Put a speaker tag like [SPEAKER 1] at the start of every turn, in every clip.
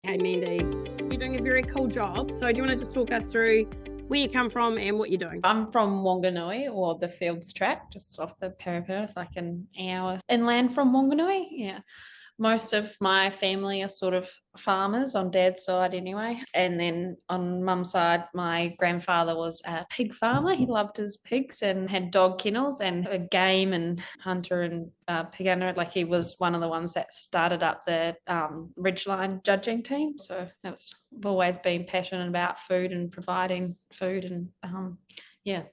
[SPEAKER 1] Hey Mandy, you're doing a very cool job. So do you want to just talk us through where you come from and what you're doing?
[SPEAKER 2] I'm from Wanganui, or the Fields Track, just off the Parapet. It's like an hour inland from Wanganui. Yeah. Most of my family are sort of farmers on dad's side anyway. And then on mum's side, my grandfather was a pig farmer. He loved his pigs and had dog kennels and a game and hunter and pig hunter. Like he was one of the ones that started up the Ridgeline judging team. So I've always been passionate about food and providing food and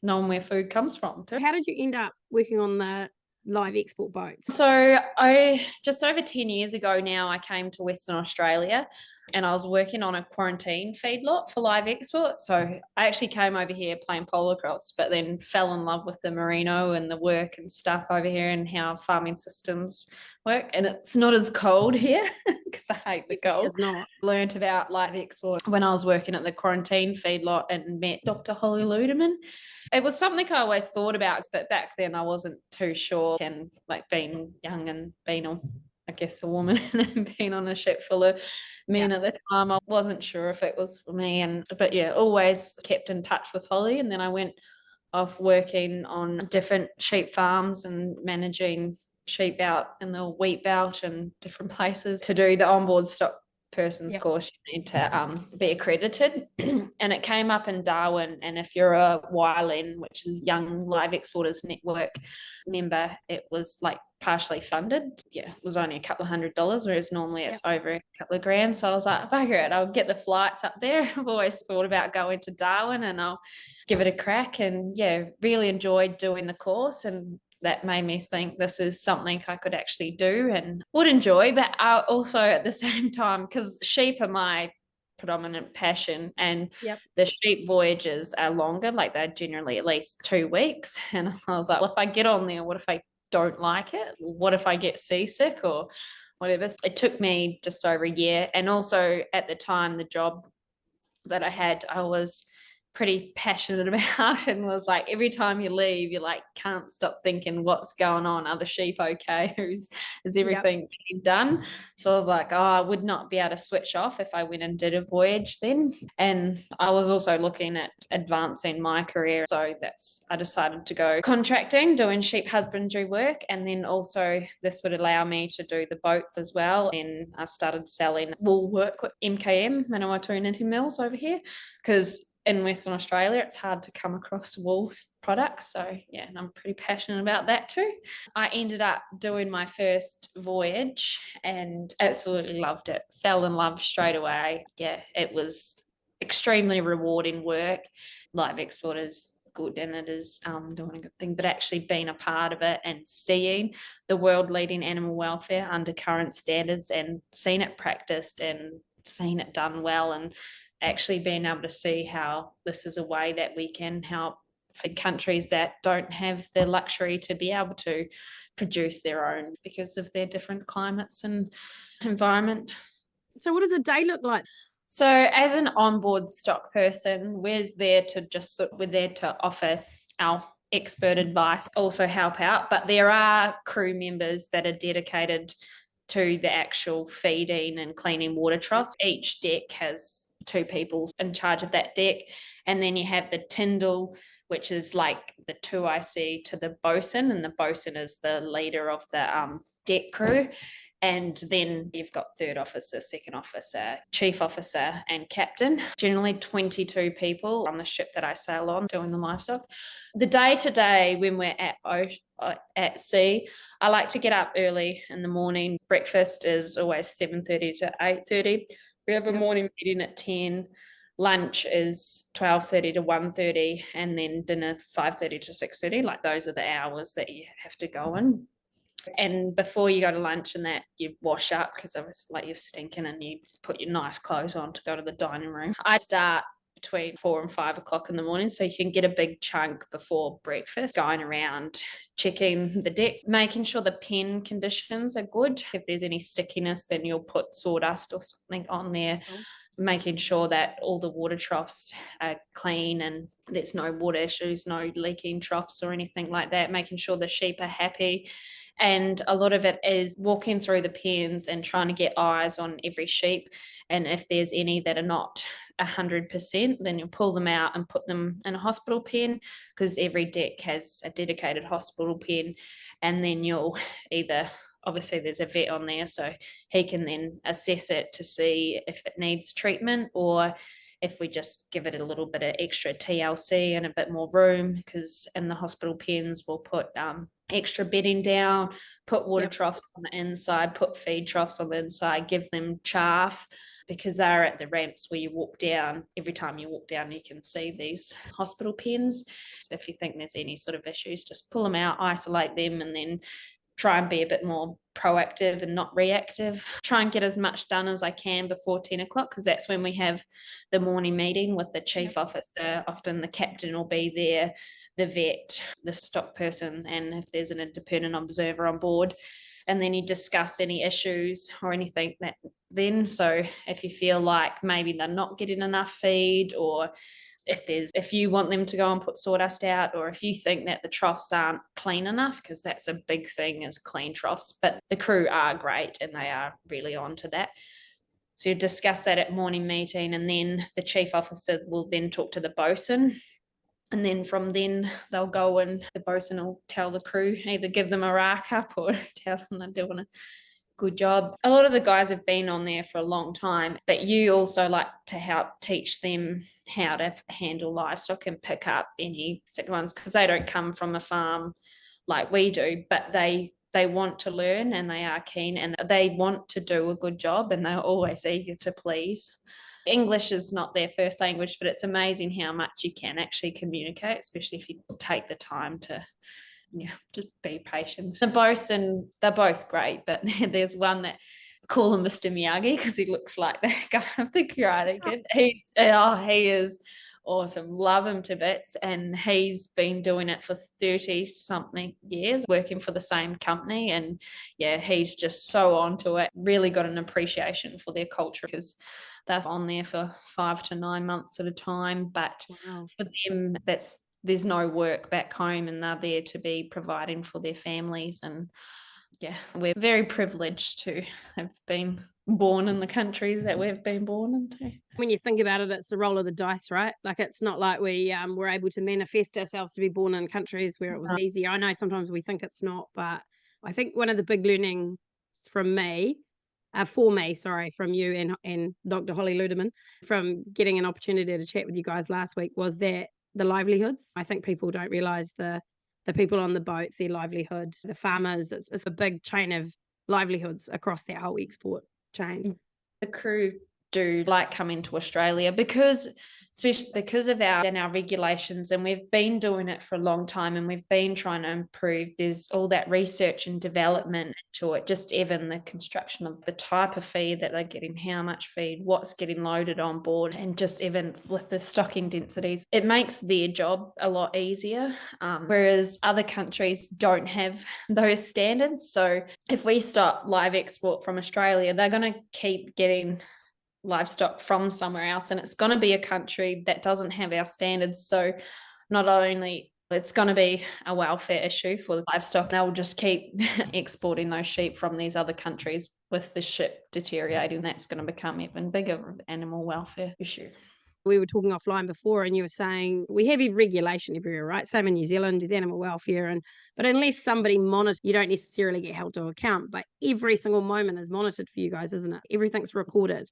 [SPEAKER 2] knowing where food comes from too.
[SPEAKER 1] How did you end up working on the live export boats?
[SPEAKER 2] So I just over 10 years ago now, I came to Western Australia and I was working on a quarantine feedlot for live export. So I actually came over here playing polo cross, but then fell in love with the merino and the work and stuff over here and how farming systems work. And it's not as cold here because I hate the cold.
[SPEAKER 1] It's not.
[SPEAKER 2] Learned about live export when I was working at the quarantine feedlot and met Dr. Holly Ludeman. It was something I always thought about, but back then I wasn't too sure. And like being young and being a woman and being on a ship full of men at the time, I wasn't sure if it was for me. But always kept in touch with Holly. And then I went off working on different sheep farms and managing sheep out in the wheat belt and different places to do the onboard stock person's course. You need to be accredited. And it came up in Darwin, and if you're a YLN, which is Young Live Exporters Network member, it was like partially funded. It was only a couple of $100, whereas normally it's over a couple of grand. So I was like, bugger it, I'll get the flights up there. I've always thought about going to Darwin and I'll give it a crack, and really enjoyed doing the course. And that made me think this is something I could actually do and would enjoy. But I also at the same time, because sheep are my predominant passion, and the sheep voyages are longer, like they're generally at least 2 weeks. And I was like, well, if I get on there, what if I don't like it? What if I get seasick or whatever? It took me just over a year. And also at the time, the job that I had, I was pretty passionate about, and was like, every time you leave, you like can't stop thinking, what's going on? Are the sheep okay? Is everything being done? So I was like, I would not be able to switch off if I went and did a voyage then. And I was also looking at advancing my career, so I decided to go contracting, doing sheep husbandry work, and then also this would allow me to do the boats as well. And I started selling wool work with MKM, Manawatu and Knitting Mills over here, because in Western Australia, it's hard to come across wool products. So, and I'm pretty passionate about that too. I ended up doing my first voyage and absolutely loved it. Fell in love straight away. It was extremely rewarding work. Live export is good and it is doing a good thing, but actually being a part of it and seeing the world leading animal welfare under current standards and seeing it practiced and seeing it done well, and actually being able to see how this is a way that we can help for countries that don't have the luxury to be able to produce their own because of their different climates and environment.
[SPEAKER 1] So what does a day look like?
[SPEAKER 2] So as an onboard stock person, we're there to offer our expert advice, also help out, but there are crew members that are dedicated to the actual feeding and cleaning water troughs. Each deck has 2 people in charge of that deck. And then you have the Tyndall, which is like the 2IC to the bosun, and the bosun is the leader of the deck crew. And then you've got 3rd officer, 2nd officer, chief officer, and captain. Generally 22 people on the ship that I sail on doing the livestock. The day-to-day when we're at sea, I like to get up early in the morning. Breakfast is always 7:30 to 8:30. We have a morning meeting at 10. Lunch is 12:30 to 1:30, and then dinner 5:30 to 6:30. Like those are the hours that you have to go in. And before you go to lunch and that, you wash up because obviously like you're stinking, and you put your nice clothes on to go to the dining room. I start between 4 and 5 o'clock in the morning, so you can get a big chunk before breakfast, going around checking the decks, making sure the pen conditions are good. If there's any stickiness, then you'll put sawdust or something on there. Making sure that all the water troughs are clean and there's no water issues, no leaking troughs or anything like that. Making sure the sheep are happy And a lot of it is walking through the pens and trying to get eyes on every sheep. And if there's any that are not 100%, then you'll pull them out and put them in a hospital pen, because every deck has a dedicated hospital pen. And then you'll either, obviously there's a vet on there, so he can then assess it to see if it needs treatment, or if we just give it a little bit of extra TLC and a bit more room, because in the hospital pens we'll put extra bedding down, put water troughs on the inside, put feed troughs on the inside, give them chaff, because they're at the ramps where you walk down. Every time you walk down, you can see these hospital pens. So if you think there's any sort of issues, just pull them out, isolate them, and then try and be a bit more proactive and not reactive. Try and get as much done as I can before 10 o'clock, because that's when we have the morning meeting with the chief officer. Often the captain will be there, the vet, the stock person, and if there's an independent observer on board. And then you discuss any issues or anything that then. So if you feel like maybe they're not getting enough feed, or if you want them to go and put sawdust out, or if you think that the troughs aren't clean enough, because that's a big thing, is clean troughs. But the crew are great and they are really on to that. So you discuss that at morning meeting, and then the chief officer will then talk to the bosun. And then from then they'll go and the bosun will tell the crew, either give them a rack up or tell them they're doing a good job. A lot of the guys have been on there for a long time, but you also like to help teach them how to handle livestock and pick up any sick ones, because they don't come from a farm like we do, but they want to learn and they are keen and they want to do a good job, and they're always eager to please. English is not their first language, but it's amazing how much you can actually communicate, especially if you take the time to just be patient. The bosun, they're both great, but there's one that call him Mr. Miyagi because he looks like that guy of the Karate Kid. He is awesome. Love him to bits. And he's been doing it for 30 something years, working for the same company. And yeah, he's just so onto it. Really got an appreciation for their culture, because they're on there for 5 to 9 months at a time. But for them, there's no work back home, and they're there to be providing for their families. And yeah, we're very privileged to have been born in the countries that we've been born into.
[SPEAKER 1] When you think about it, it's the roll of the dice, right? Like, it's not like we were able to manifest ourselves to be born in countries where it was easy. I know sometimes we think it's not, but I think one of the big learnings from me, from you and Dr. Holly Ludeman, from getting an opportunity to chat with you guys last week, was that the livelihoods. I think people don't realise the people on the boats, their livelihood, the farmers. It's a big chain of livelihoods across that whole export chain.
[SPEAKER 2] The crew do like coming to Australia especially because of our regulations, and we've been doing it for a long time, and we've been trying to improve. There's all that research and development into it, just even the construction of the type of feed that they're getting, how much feed, what's getting loaded on board, and just even with the stocking densities, it makes their job a lot easier, whereas other countries don't have those standards. So if we stop live export from Australia, they're going to keep getting livestock from somewhere else, and it's going to be a country that doesn't have our standards. So not only it's going to be a welfare issue for the livestock, they'll just keep exporting those sheep from these other countries. With the ship deteriorating, that's going to become even bigger animal welfare issue.
[SPEAKER 1] We were talking offline before, and you were saying we have regulation everywhere, right? Same in New Zealand, there's animal welfare, but unless somebody monitors, you don't necessarily get held to account. But every single moment is monitored for you guys, isn't it? Everything's recorded.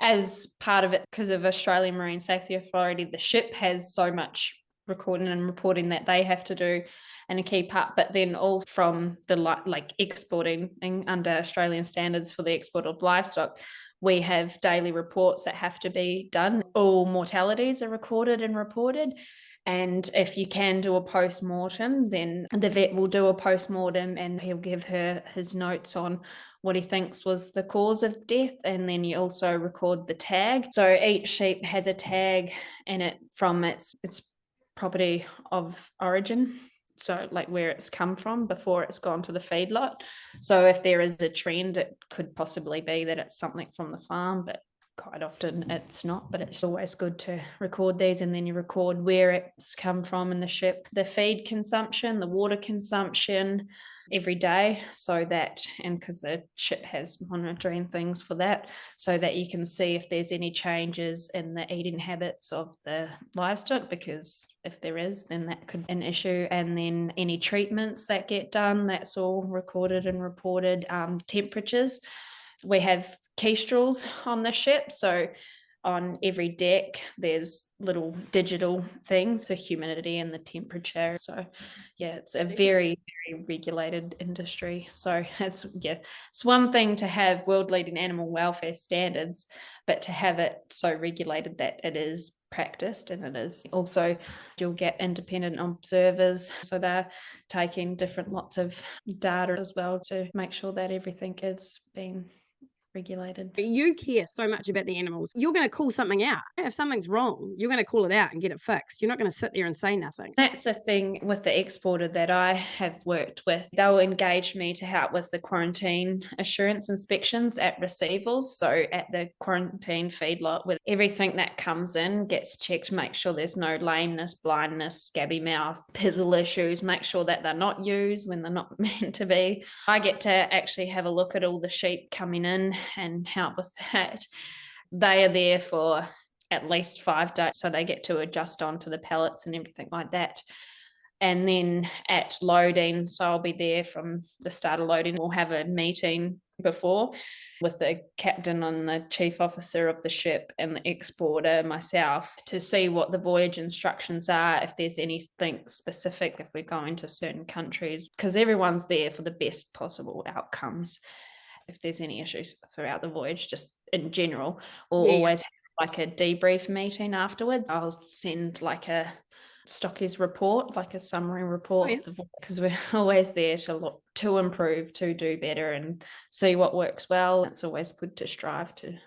[SPEAKER 1] As
[SPEAKER 2] part of it, because of Australian Marine Safety Authority, the ship has so much recording and reporting that they have to do and to keep up. But then all from the exporting and under Australian standards for the export of livestock, we have daily reports that have to be done. All mortalities are recorded and reported. And if you can do a post-mortem, then the vet will do a post-mortem and he'll give her his notes on what he thinks was the cause of death. And then you also record the tag. So each sheep has a tag in it from its property of origin. So like where it's come from before it's gone to the feedlot. So if there is a trend, it could possibly be that it's something from the farm, but quite often it's not, but it's always good to record these, and then you record where it's come from in the ship, the feed consumption, the water consumption every day, so that, and because the ship has monitoring things for that, so that you can see if there's any changes in the eating habits of the livestock, because if there is, then that could be an issue. And then any treatments that get done, that's all recorded and reported. Temperatures, we have kestrels on the ship, so on every deck there's little digital things, the humidity and the temperature. So yeah, it's a very regulated industry. So it's one thing to have world leading animal welfare standards, but to have it so regulated that it is practiced, and it is also, you'll get independent observers, so they're taking different lots of data as well to make sure that everything is being regulated.
[SPEAKER 1] You care so much about the animals. You're going to call something out. If something's wrong, you're going to call it out and get it fixed. You're not going to sit there and say nothing.
[SPEAKER 2] That's the thing with the exporter that I have worked with. They'll engage me to help with the quarantine assurance inspections at receivals. So at the quarantine feedlot, with everything that comes in gets checked, make sure there's no lameness, blindness, scabby mouth, pizzle issues, make sure that they're not used when they're not meant to be. I get to actually have a look at all the sheep coming in and help with that. They are there for at least 5 days, so they get to adjust onto the pallets and everything like that. And then at loading, so I'll be there from the start of loading. We'll have a meeting before with the captain and the chief officer of the ship and the exporter, myself, to see what the voyage instructions are, if there's anything specific, if we're going to certain countries, because everyone's there for the best possible outcomes. If there's any issues throughout the voyage, just in general, we'll always have like a debrief meeting afterwards. I'll send like a stockies report, like a summary report, because we're always there to look to improve, to do better, and see what works well. It's always good to strive to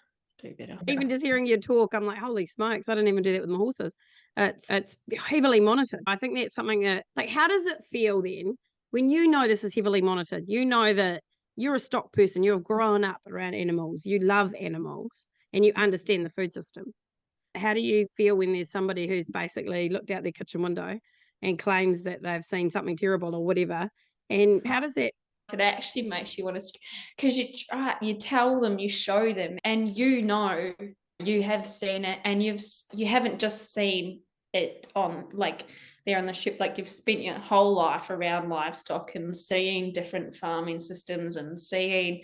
[SPEAKER 2] do better.
[SPEAKER 1] Even just hearing you talk, I'm like, holy smokes, I don't even do that with my horses. It's heavily monitored. I think that's something that, like, how does it feel then when you know this is heavily monitored? You know that you're a stock person, you've grown up around animals, you love animals, and you understand the food system. How do you feel when there's somebody who's basically looked out their kitchen window and claims that they've seen something terrible or whatever? And how does that?
[SPEAKER 2] It actually makes you want to, because you tell them, you show them, and you know you have seen it, and you haven't just seen it on like there on the ship, like you've spent your whole life around livestock and seeing different farming systems and seeing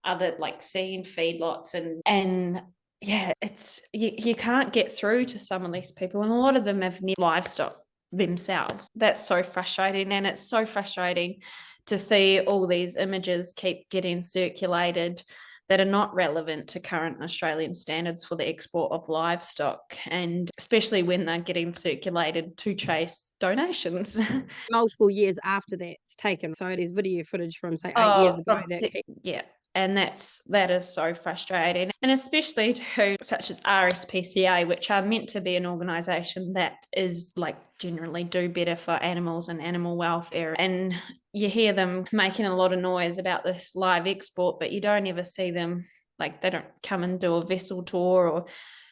[SPEAKER 2] feedlots and yeah, it's you can't get through to some of these people, and a lot of them have livestock themselves. That's so frustrating, and it's so frustrating to see all these images keep getting circulated that are not relevant to current Australian standards for the export of livestock, and especially when they're getting circulated to chase donations.
[SPEAKER 1] Multiple years after that's taken. So it is video footage from, say, 8 years ago.
[SPEAKER 2] Yeah. And that is so frustrating. And especially to such as RSPCA, which are meant to be an organisation that is like generally do better for animals and animal welfare. And you hear them making a lot of noise about this live export, but you don't ever see them, like they don't come and do a vessel tour or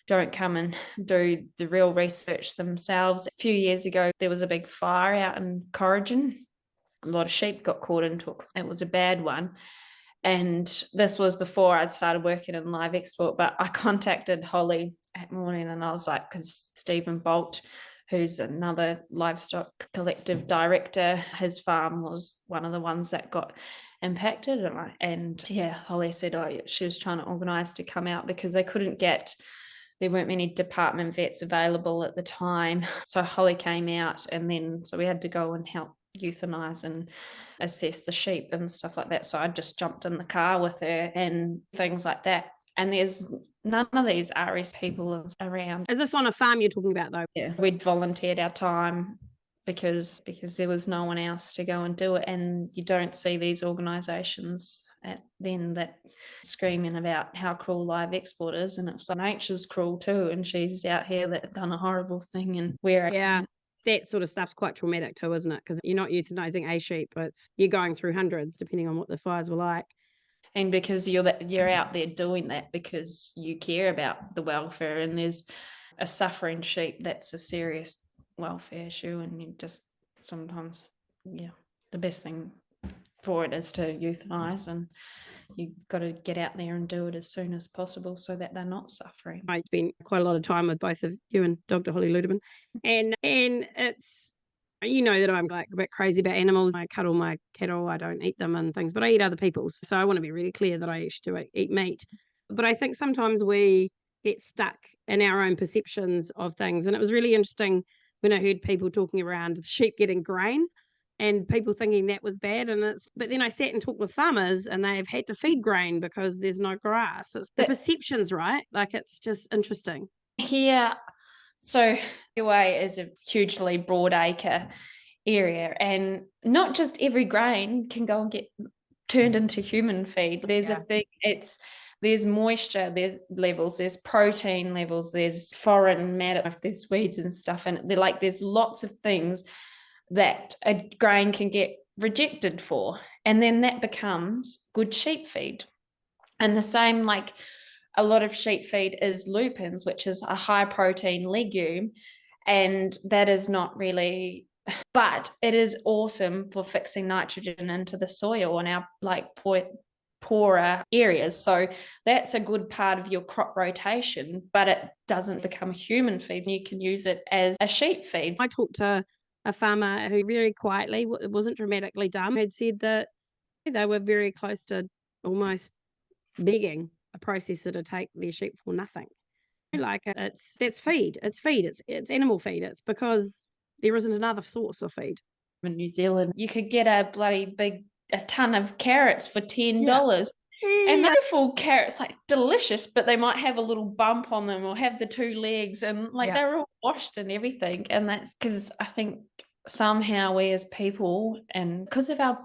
[SPEAKER 2] don't come and do the real research themselves. A few years ago, there was a big fire out in Corrigan. A lot of sheep got caught into it. It was a bad one. And this was before I'd started working in live export, but I contacted Holly that morning and I was like, because Stephen Bolt, who's another Livestock Collective director, his farm was one of the ones that got impacted. And Holly said, she was trying to organise to come out because there weren't many department vets available at the time. So Holly came out, and then so we had to go and help euthanize and assess the sheep and stuff like that. So I just jumped in the car with her and things like that. And there's none of these RS people around.
[SPEAKER 1] Is this on a farm you're talking about though?
[SPEAKER 2] Yeah, we'd volunteered our time because there was no one else to go and do it. And you don't see these organisations then that screaming about how cruel live export is, and it's like nature's cruel too, and she's out here that done a horrible thing, and
[SPEAKER 1] that sort of stuff's quite traumatic too, isn't it? Because you're not euthanizing a sheep, but you're going through hundreds depending on what the fires were like.
[SPEAKER 2] And because you're out there doing that because you care about the welfare, and there's a suffering sheep, that's a serious welfare issue, and you just sometimes, the best thing for it is to euthanize, and you've got to get out there and do it as soon as possible so that they're not suffering.
[SPEAKER 1] I spent quite a lot of time with both of you and Dr. Holly Ludeman, and it's, that I'm like a bit crazy about animals. I cuddle my cattle, I don't eat them and things, but I eat other people's. So I want to be really clear that I actually do eat meat. But I think sometimes we get stuck in our own perceptions of things. And it was really interesting when I heard people talking around sheep getting grain and people thinking that was bad. But then I sat and talked with farmers and they've had to feed grain because there's no grass. It's the perceptions, right? Like, it's just interesting.
[SPEAKER 2] Yeah. So WA is a hugely broad acre area, and not just every grain can go and get turned into human feed. There's a thing, there's moisture, there's levels, there's protein levels, there's foreign matter, there's weeds and stuff, and there's lots of things that a grain can get rejected for, and then that becomes good sheep feed. And the same, like, a lot of sheep feed is lupins, which is a high protein legume, and that is not really, but it is awesome for fixing nitrogen into the soil in our poorer areas. So that's a good part of your crop rotation, but it doesn't become human feed. You can use it as a sheep feed.
[SPEAKER 1] I talked to a farmer who very quietly, it wasn't dramatically dumb, had said that they were very close to almost begging a processor to take their sheep for nothing. Like, it's feed, it's animal feed. It's because there isn't another source of feed.
[SPEAKER 2] In New Zealand, you could get a ton of carrots for $10. And beautiful carrots, like delicious, but they might have a little bump on them or have the two legs, and they're all washed and everything. And that's because I think somehow we as people, and because of our,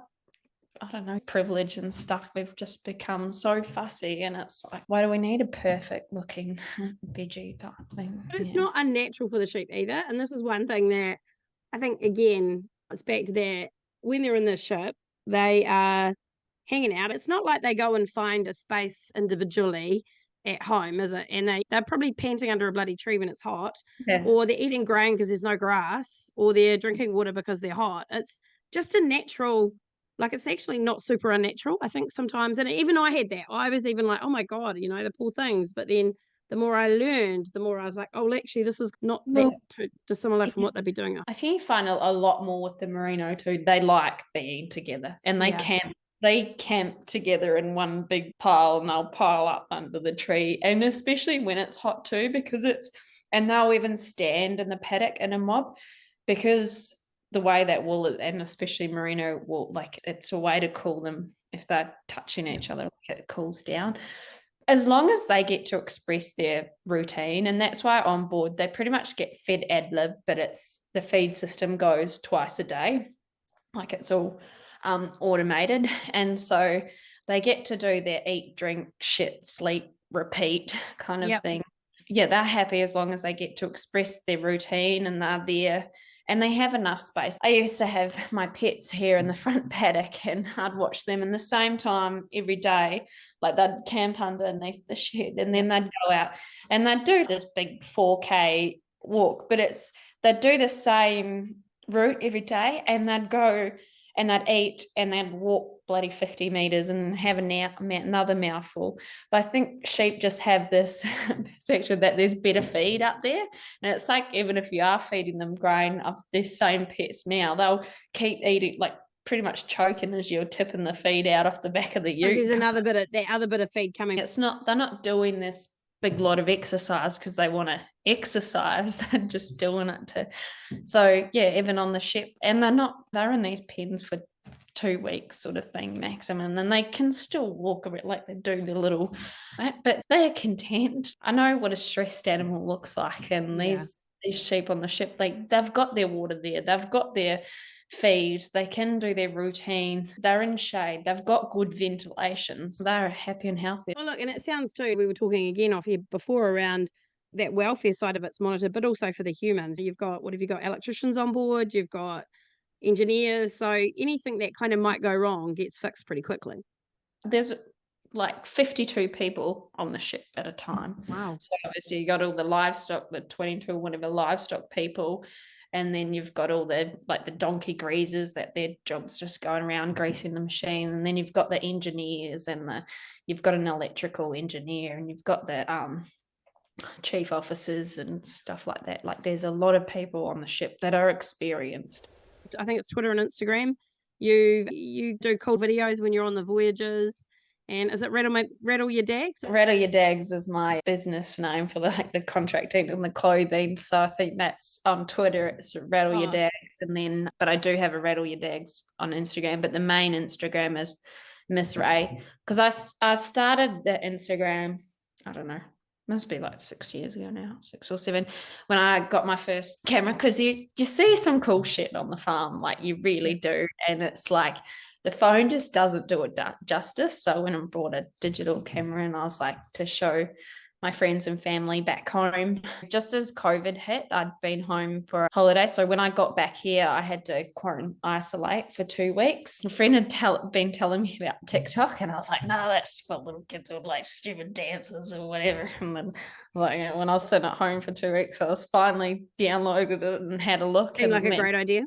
[SPEAKER 2] I don't know, privilege and stuff, we've just become so fussy, and it's like, why do we need a perfect looking veggie type thing?
[SPEAKER 1] But it's not unnatural for the sheep either. And this is one thing that I think, again, it's back to that, when they're in the ship, they are hanging out. It's not like they go and find a space individually at home, is it? And they're probably panting under a bloody tree when it's hot, or they're eating grain because there's no grass, or they're drinking water because they're hot. It's just a natural, like, it's actually not super unnatural, I think, sometimes. And even I had that. I was even like, oh my God, the poor things. But then the more I learned, the more I was like, oh, actually, this is not that too dissimilar from what they'd be doing.
[SPEAKER 2] I think you find a lot more with the merino too. They like being together, and they camp together in one big pile, and they'll pile up under the tree. And especially when it's hot too, and they'll even stand in the paddock in a mob, because the way that wool is, and especially merino wool, like, it's a way to cool them if they're touching each other, like, it cools down. As long as they get to express their routine, and that's why on board they pretty much get fed ad lib, but the feed system goes twice a day, like, it's all automated, and so they get to do their eat, drink, shit, sleep, repeat kind of thing. They're happy as long as they get to express their routine and they're there and they have enough space. I used to have my pets here in the front paddock, and I'd watch them in the same time every day. Like, they'd camp underneath the shed, and then they'd go out and they'd do this big 4K walk, but they'd do the same route every day, and they'd go and they'd eat and they'd walk bloody 50 meters and have another mouthful. But I think sheep just have this perspective that there's better feed up there. And it's like, even if you are feeding them grain of these same pets now, they'll keep eating, like, pretty much choking as you're tipping the feed out off the back of the ute.
[SPEAKER 1] There's that other bit of feed coming.
[SPEAKER 2] They're not doing this big lot of exercise because they want to exercise. They're just doing it even on the ship, and they're in these pens for 2 weeks sort of thing maximum, and they can still walk a bit, like they do the little, but they're content. I know what a stressed animal looks like, and these sheep on the ship, they've got their water there, they've got their feed, they can do their routine, they're in shade, they've got good ventilation, so they're happy and healthy.
[SPEAKER 1] Well, look, and it sounds too, we were talking again off here before around that welfare side of it's monitored, but also for the humans. You've got, what have you got, electricians on board, you've got engineers, so anything that kind of might go wrong gets fixed pretty quickly.
[SPEAKER 2] There's like 52 people on the ship at a time.
[SPEAKER 1] Wow.
[SPEAKER 2] So obviously you got all the livestock, the 22 whatever livestock people, and then you've got all the like the donkey greasers that their job's just going around greasing the machine, and then you've got the engineers and you've got an electrical engineer, and you've got the chief officers and stuff like that. Like there's a lot of people on the ship that are experienced.
[SPEAKER 1] I think it's Twitter and Instagram. You do cool videos when you're on the voyages. And is it Rattle Your Dags?
[SPEAKER 2] Rattle Your Dags is my business name for the contracting and the clothing. So I think that's on Twitter. It's Rattle Your Dags, and then but I do have a Rattle Your Dags on Instagram. But the main Instagram is Miss Ray, because I started the Instagram. I don't know. Must be like 6 years ago now, 6 or 7, when I got my first camera, because you see some cool shit on the farm, like you really do, and it's like the phone just doesn't do it justice. So when I brought a digital camera, and I was like to show my friends and family back home. Just as COVID hit, I'd been home for a holiday. So when I got back here, I had to isolate for 2 weeks. A friend had been telling me about TikTok, and I was like, no, that's for little kids with like stupid dances or whatever. And then like when I was sitting at home for 2 weeks, I was finally downloaded it and had a look.
[SPEAKER 1] Seemed like a great idea.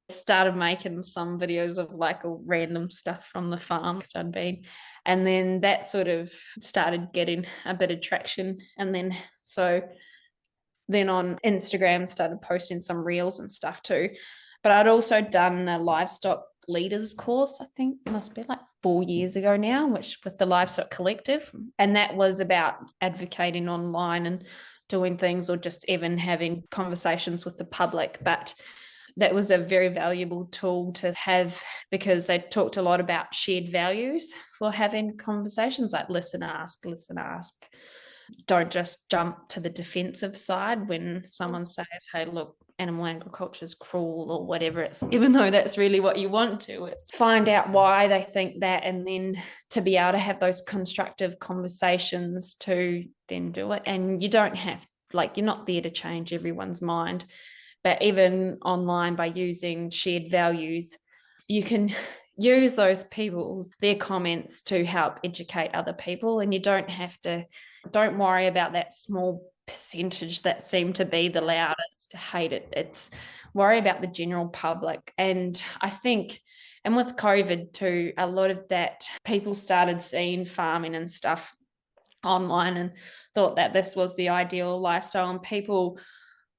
[SPEAKER 2] Started making some videos of like random stuff from the farm I'd been, and then that sort of started getting a bit of traction, and then on Instagram started posting some reels and stuff too. But I'd also done a livestock leaders course, I think it must be like 4 years ago now, which with the Livestock Collective, and that was about advocating online and doing things, or just even having conversations with the public. But that was a very valuable tool to have, because they talked a lot about shared values for having conversations, like listen, ask. Don't just jump to the defensive side when someone says, hey, look, animal agriculture is cruel or whatever. It's even though that's really what you want to, it's find out why they think that, and then to be able to have those constructive conversations to then do it. And you don't have, like, you're not there to change everyone's mind. But even online, by using shared values, you can use those their comments to help educate other people. And you don't worry about that small percentage that seem to be the loudest to hate it. It's worry about the general public. And I think, and with COVID too, a lot of that, people started seeing farming and stuff online and thought that this was the ideal lifestyle, and people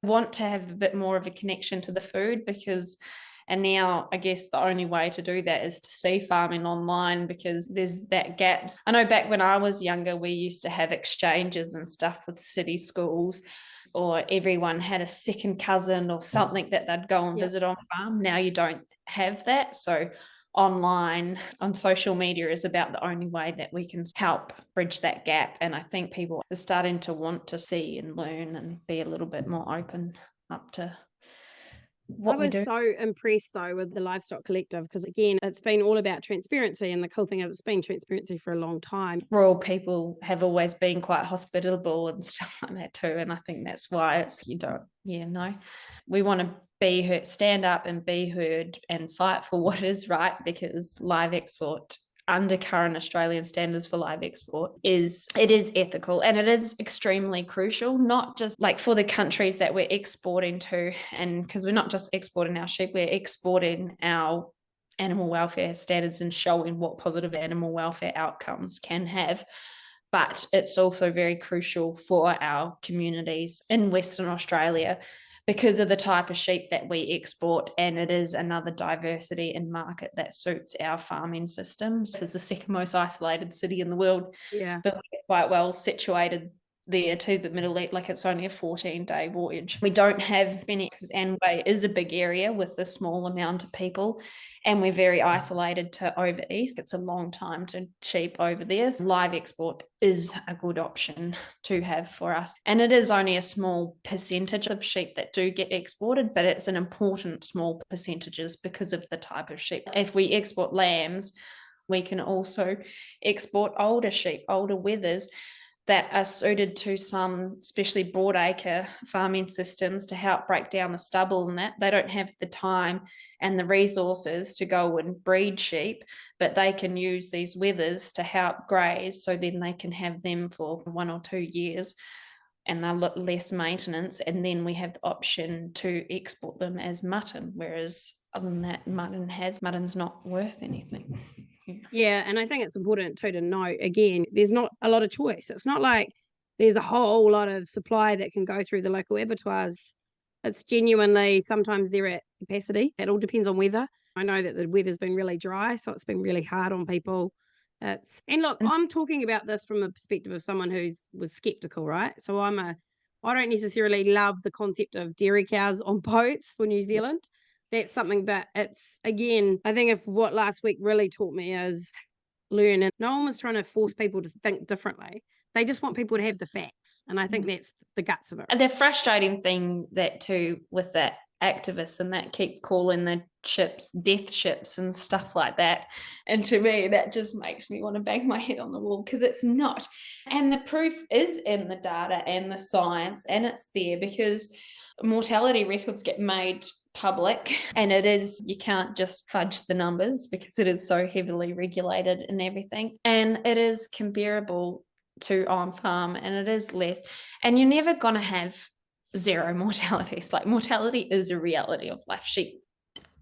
[SPEAKER 2] want to have a bit more of a connection to the food, and now I guess the only way to do that is to see farming online, because there's that gap. I know back when I was younger, we used to have exchanges and stuff with city schools, or everyone had a second cousin or something that they'd go and visit on farm. Now you don't have that. So online on social media is about the only way that we can help bridge that gap. And I think people are starting to want to see and learn and be a little bit more open up to what we do.
[SPEAKER 1] I was so impressed though with the Livestock Collective, because again, it's been all about transparency, and the cool thing is it's been transparency for a long time.
[SPEAKER 2] Rural people have always been quite hospitable and stuff like that too, and I think that's why it's we want to be heard, stand up and be heard and fight for what is right, because live export under current Australian standards for live export is ethical, and it is extremely crucial, not just like for the countries that we're exporting to, and because we're not just exporting our sheep, we're exporting our animal welfare standards and showing what positive animal welfare outcomes can have. But it's also very crucial for our communities in Western Australia, because of the type of sheep that we export, and it is another diversity in market that suits our farming systems. It's the second most isolated city in the world, but we're quite well situated there to the Middle East. Like, it's only a 14-day voyage. We don't have many, because Anway is a big area with a small amount of people, and we're very isolated to over east. It's a long time to sheep over there. So live export is a good option to have for us. And it is only a small percentage of sheep that do get exported, but it's an important small percentages because of the type of sheep. If we export lambs, we can also export older sheep, older wethers, that are suited to some, especially broadacre farming systems, to help break down the stubble, and that they don't have the time and the resources to go and breed sheep, but they can use these wethers to help graze, so then they can have them for 1 or 2 years and they're less maintenance, and then we have the option to export them as mutton, whereas other than that, mutton's not worth anything.
[SPEAKER 1] Yeah, and I think it's important too to note, again, there's not a lot of choice. It's not like there's a whole lot of supply that can go through the local abattoirs. It's genuinely, sometimes they're at capacity. It all depends on weather. I know that the weather's been really dry, so it's been really hard on people. And look, I'm talking about this from the perspective of someone was skeptical, right? So I don't necessarily love the concept of dairy cows on boats for New Zealand. That's something, but it's, again, I think if what last week really taught me is learn, and no one was trying to force people to think differently. They just want people to have the facts. And I think that's the guts of it.
[SPEAKER 2] And the frustrating thing that too with that activists and that keep calling the ships death ships and stuff like that. And to me, that just makes me want to bang my head on the wall, because it's not. And the proof is in the data and the science, and it's there because mortality records get made public, and you can't just fudge the numbers because it is so heavily regulated and everything, and it is comparable to on farm, and it is less, and you're never going to have zero mortalities. Like, mortality is a reality of life. Sheep,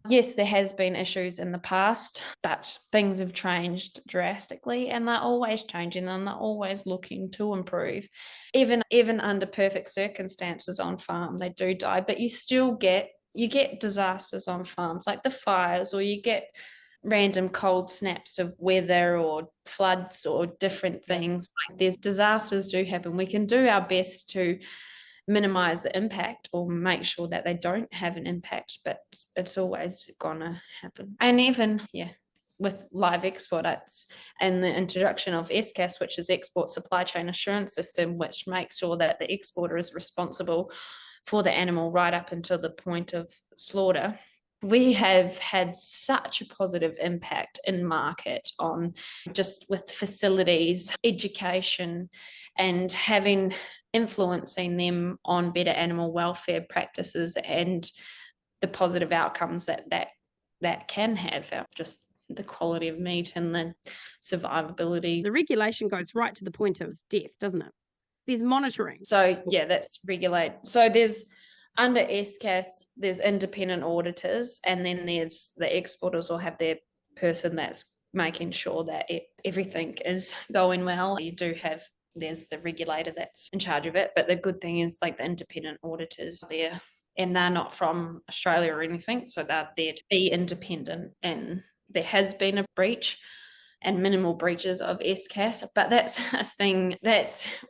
[SPEAKER 2] yes, there has been issues in the past, but things have changed drastically, and they're always changing, and they're always looking to improve. Even under perfect circumstances on farm, they do die, but you get disasters on farms, like the fires, or you get random cold snaps of weather or floods or different things. Like, there's disasters do happen. We can do our best to minimize the impact or make sure that they don't have an impact, but it's always gonna happen. And even with live export and the introduction of SCAS, which is Export Supply Chain Assurance System, which makes sure that the exporter is responsible for the animal right up until the point of slaughter. We have had such a positive impact in market on just with facilities, education, and influencing them on better animal welfare practices and the positive outcomes that can have, just the quality of meat and the survivability.
[SPEAKER 1] The regulation goes right to the point of death, doesn't it? There's monitoring.
[SPEAKER 2] So that's regulate. So there's under SCAS, there's independent auditors, and then there's the exporters will have their person that's making sure that everything is going well. There's the regulator that's in charge of it, but the good thing is, like, the independent auditors there, and they're not from Australia or anything, so they're there to be independent, and there has been a breach and minimal breaches of SCAS, but that's a thing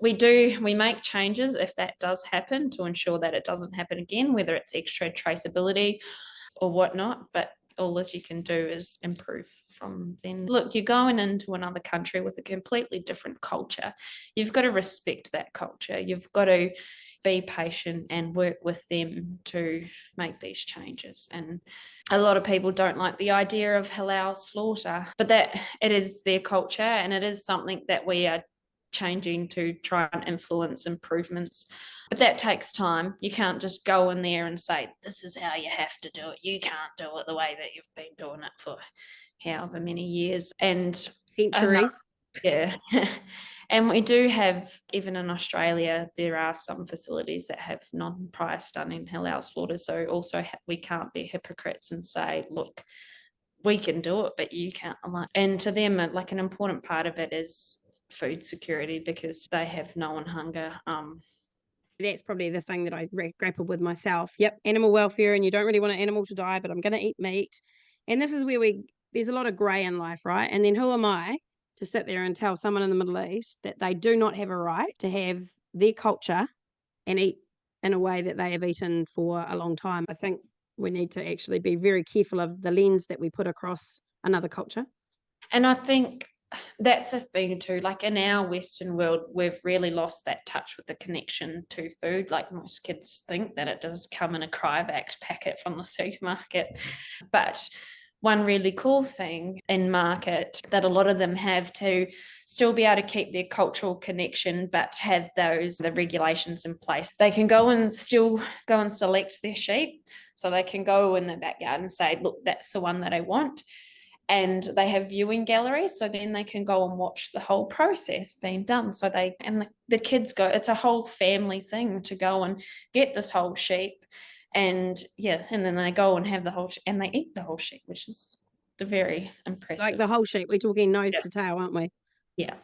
[SPEAKER 2] we make changes if that does happen to ensure that it doesn't happen again, whether it's extra traceability or whatnot, but all that you can do is improve from then. Look, you're going into another country with a completely different culture. You've got to respect that culture. You've got to be patient and work with them to make these changes. And a lot of people don't like the idea of halal slaughter, but that it is their culture, and it is something that we are changing to try and influence improvements. But that takes time. You can't just go in there and say, this is how you have to do it. You can't do it the way that you've been doing it for however many years and
[SPEAKER 1] centuries.
[SPEAKER 2] Yeah. And we do have, even in Australia, there are some facilities that have non-price stunning halal slaughter. So also we can't be hypocrites and say, look, we can do it, but you can't. And to them, like, an important part of it is food security, because they have known hunger.
[SPEAKER 1] That's probably the thing that I grapple with myself. Yep, animal welfare, and you don't really want an animal to die, but I'm going to eat meat. And this is where there's a lot of grey in life, right? And then who am I to sit there and tell someone in the Middle East that they do not have a right to have their culture and eat in a way that they have eaten for a long time? I think we need to actually be very careful of the lens that we put across another culture.
[SPEAKER 2] And I think that's the thing too, like, in our Western world, we've really lost that touch with the connection to food. Like, most kids think that it does come in a Cryovac packet from the supermarket, but one really cool thing in market that a lot of them have to still be able to keep their cultural connection, but have the regulations in place. They can still go and select their sheep. So they can go in the backyard and say, look, that's the one that I want. And they have viewing galleries, so then they can go and watch the whole process being done. So the kids go, it's a whole family thing to go and get this whole sheep. And then they go and have the whole and they eat the whole sheep, which is very impressive.
[SPEAKER 1] Like the whole sheep, we're talking nose to tail, aren't we?
[SPEAKER 2] Yeah.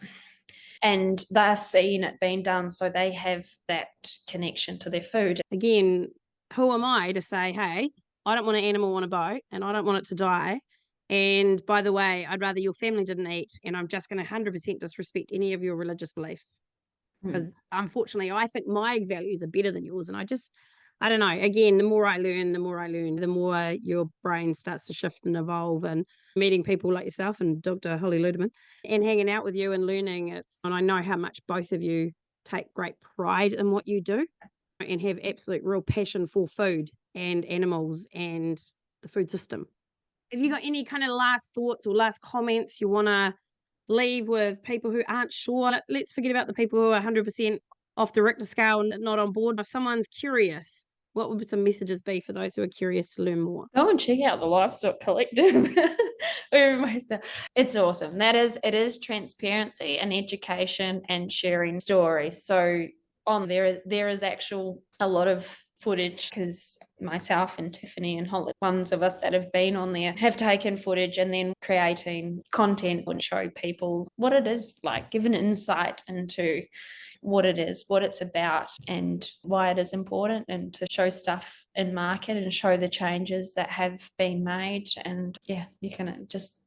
[SPEAKER 2] And they're seeing it being done, so they have that connection to their food.
[SPEAKER 1] Again, who am I to say, hey, I don't want an animal on a boat and I don't want it to die. And by the way, I'd rather your family didn't eat, and I'm just going to 100% disrespect any of your religious beliefs. Because unfortunately, I think my values are better than yours. And I don't know. Again, the more I learn, the more your brain starts to shift and evolve. And meeting people like yourself and Dr. Holly Ludeman and hanging out with you and learning, and I know how much both of you take great pride in what you do and have absolute real passion for food and animals and the food system. Have you got any kind of last thoughts or last comments you want to leave with people who aren't sure? Let's forget about the people who are 100% off the Richter scale and not on board. If someone's curious, what would some messages be for those who are curious to learn more?
[SPEAKER 2] Go and check out the Livestock Collective. It's awesome. It is transparency and education and sharing stories. So on there is a lot of footage, because myself and Tiffany and Holly, ones of us that have been on there, have taken footage and then creating content and show people what it is like, give an insight into what it is, what it's about, and why it is important, and to show stuff in market and show the changes that have been made. And you can just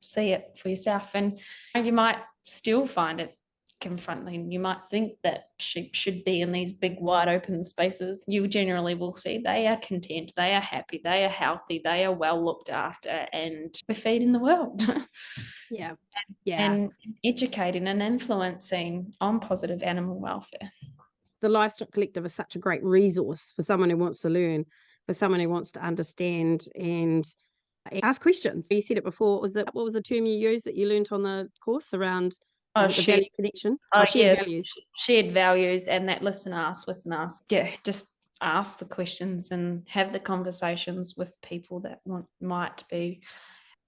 [SPEAKER 2] see it for yourself, and you might still find it confronting. You might think that sheep should be in these big wide open spaces. You generally will see they are content, they are happy, they are healthy, they are well looked after, and we're feeding the world. And educating and influencing on positive animal welfare.
[SPEAKER 1] The Livestock Collective is such a great resource for someone who wants to learn, for someone who wants to understand and ask questions. You said it before. What was the term you used that you learned on the course around the value connection? Shared values.
[SPEAKER 2] Shared values, and that listen, ask. Yeah, just ask the questions and have the conversations with people that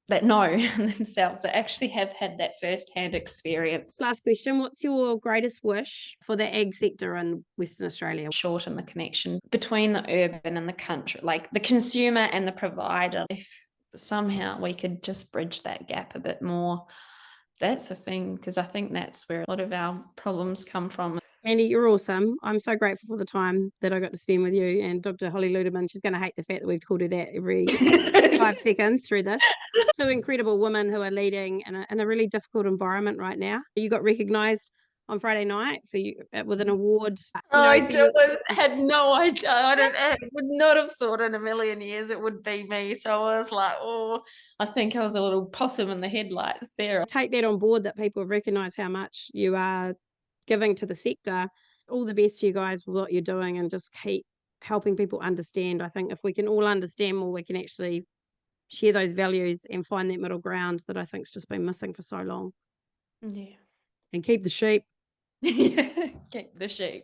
[SPEAKER 2] that know themselves, that actually have had that first-hand experience.
[SPEAKER 1] Last question, what's your greatest wish for the ag sector in Western Australia?
[SPEAKER 2] Shorten the connection between the urban and the country, like the consumer and the provider. If somehow we could just bridge that gap a bit more, that's the thing, because I think that's where a lot of our problems come from.
[SPEAKER 1] Mandy, you're awesome. I'm so grateful for the time that I got to spend with you. And Dr. Holly Ludeman, she's going to hate the fact that we've called her that every 5 seconds through this. Two incredible women who are leading in a really difficult environment right now. You got recognised on Friday night with an award.
[SPEAKER 2] Had no idea. I would not have thought in a million years it would be me. So I was like, I think I was a little possum in the headlights there.
[SPEAKER 1] Take that on board, that people have recognised how much you are giving to the sector. All the best to you guys with what you're doing, and just keep helping people understand. I think if we can all understand more, we can actually share those values and find that middle ground that I think's just been missing for so long.
[SPEAKER 2] Yeah.
[SPEAKER 1] And keep the sheep.
[SPEAKER 2] Keep the sheep.